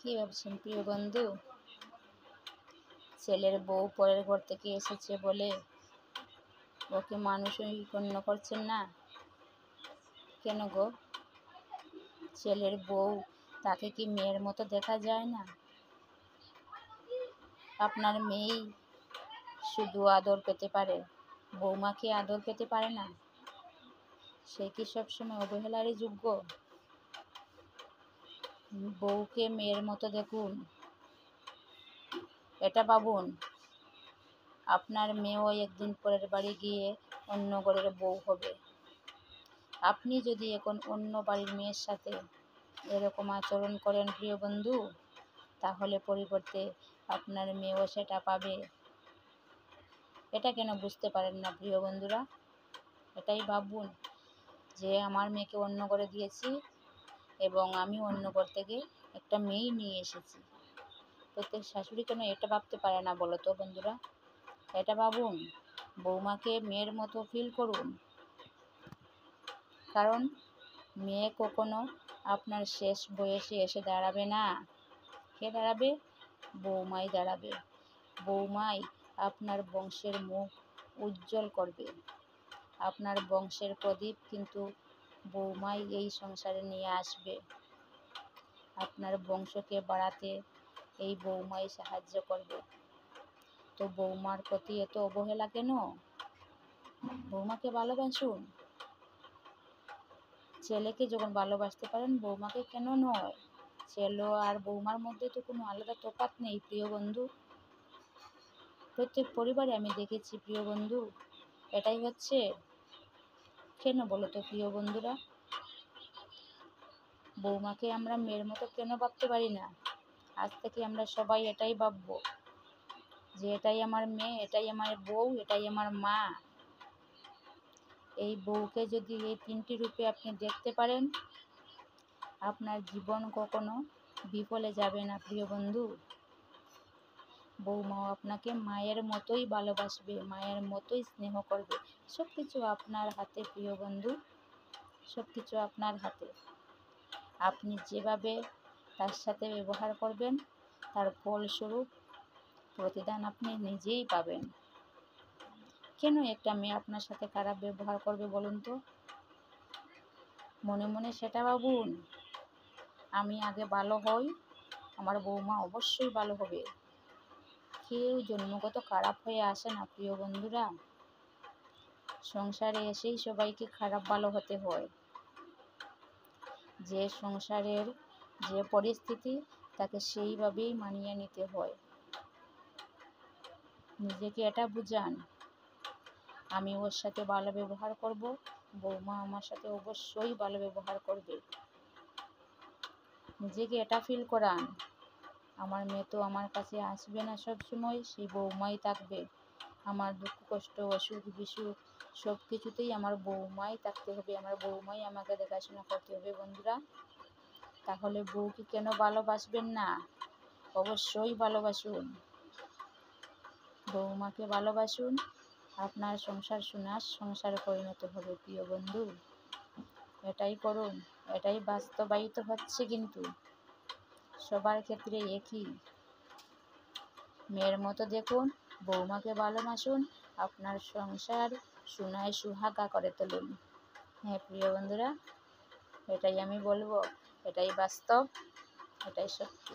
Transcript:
কি ভাবছেন প্রিয় বন্ধু? ছেলের বউ পরের ঘর থেকে এসেছে বলে ওকে মানুষই গণ্য করছেন না কেন গো? ছেলের বউ, তাকে কি মেয়ের মতো দেখা যায় না? আপনার মেয়েই শুধু আদর পেতে পারে, বৌমাকে আদর পেতে পারে না? সে কি সবসময় অবহেলারই যোগ্য? বউকে মেয়ের মতো দেখুন, এটা ভাবুন। আপনার মেয়েও একদিন পরের বাড়ি গিয়ে অন্য ঘরের বউ হবে। আপনি যদি এখন অন্য বাড়ির মেয়ের সাথে এরকম আচরণ করেন প্রিয় বন্ধু, তাহলে পরিবর্তে আপনার মেয়েও সেটা পাবে। এটা কেন বুঝতে পারেন না প্রিয় বন্ধুরা? এটাই ভাবুন যে আমার মেয়েকে অন্য ঘরে দিয়েছি এবং আমি অন্য ঘর থেকে একটা মেয়ে নিয়ে এসেছি। প্রত্যেক শাশুড়ি কেন এটা ভাবতে পারে না বলো তো বন্ধুরা? এটা ভাবুন, বৌমাকে মেয়ের মতো ফিল করুন। কারণ মেয়ে কখনো আপনার শেষ বয়সে এসে দাঁড়াবে না। কে দাঁড়াবে? বৌমাই দাঁড়াবে। বৌমাই আপনার বংশের মুখ উজ্জ্বল করবে। আপনার বংশের প্রদীপ কিন্তু বৌমাই এই সংসারে নিয়ে আসবে। আপনার বংশকে বাড়াতে এই বৌমাই সাহায্য করবে। তো বৌমার প্রতি এত অবহেলা কেন? বৌমাকে ভালোবাসুন। ছেলেকে যখন ভালোবাসতে পারেন, বৌমাকে কেন নয়? ছেলে আর বৌমার মধ্যে তো কোনো আলাদা তফাৎ নেই প্রিয় বন্ধু। প্রত্যেক পরিবারে আমি দেখেছি প্রিয় বন্ধু, এটাই হচ্ছে। কেন বলো তো প্রিয় বন্ধুরা? বৌমাকে আমরা মেয়ের মতো কেন ভাবতে পারি না? আজ থেকে আমরা সবাই এটাই ভাববো যে এটাই আমার মেয়ে, এটাই আমার বউ, এটাই আমার মা। এই বউকে যদি এই তিনটি রূপে আপনি দেখতে পারেন, আপনার জীবন কখনো বিফলে যাবে না প্রিয় বন্ধু। বৌমাও আপনাকে মায়ের মতোই ভালোবাসবে, মায়ের মতোই স্নেহ করবে। সব কিছু আপনার হাতে প্রিয় বন্ধু, সব কিছু আপনার হাতে। আপনি যেভাবে তার সাথে ব্যবহার করবেন, তার ফলস্বরূপ প্রতিদান আপনি নিজেই পাবেন। কেন একটা মেয়ে আপনার সাথে খারাপ ব্যবহার করবে বলুন তো? মনে মনে সেটা ভাবুন। আমি আগে ভালো হই, আমার বৌমা অবশ্যই ভালো হবে। কেউ জন্মগত খারাপ হয়ে আসে না প্রিয় বন্ধুরা। সংসারে এসেই সবাইকে খারাপ ভালো হতে হয়। যে সংসারের যে পরিস্থিতি, তাকে সেইভাবেই মানিয়ে নিতে হয়। নিজেকে এটা বুঝান, আমি ওর সাথে ভালো ব্যবহার করব, বৌমা আমার সাথে অবশ্যই ভালো ব্যবহার করবে। নিজেকে এটা ফিল করান, আমার মেয়ে তো আমার কাছে আসবে না সব সময়, সেই বৌমাই থাকবে। আমার দুঃখ কষ্ট অসুখ বিসুখ সব কিছুতেই আমার বৌমাই থাকতে হবে, আমার বৌমাই আমাকে দেখাশোনা করতে হবে বন্ধুরা। তাহলে বউকে কেন ভালোবাসবেন না? অবশ্যই ভালোবাসুন। বৌমাকে ভালোবাসুন, আপনার সংসার সোনার সংসারে পরিণত হবে প্রিয় বন্ধু। এটাই করুন, এটাই বাস্তবায়িত হচ্ছে কিন্তু সবার ক্ষেত্রে একই। মেয়ের মতো দেখুন, বৌমাকে ভালোবাসুন, আপনার সংসার সোনায় সুহাগা করে তুলুন। হ্যাঁ প্রিয় বন্ধুরা, এটাই আমি বলবো, এটাই বাস্তব, এটাই সত্যি।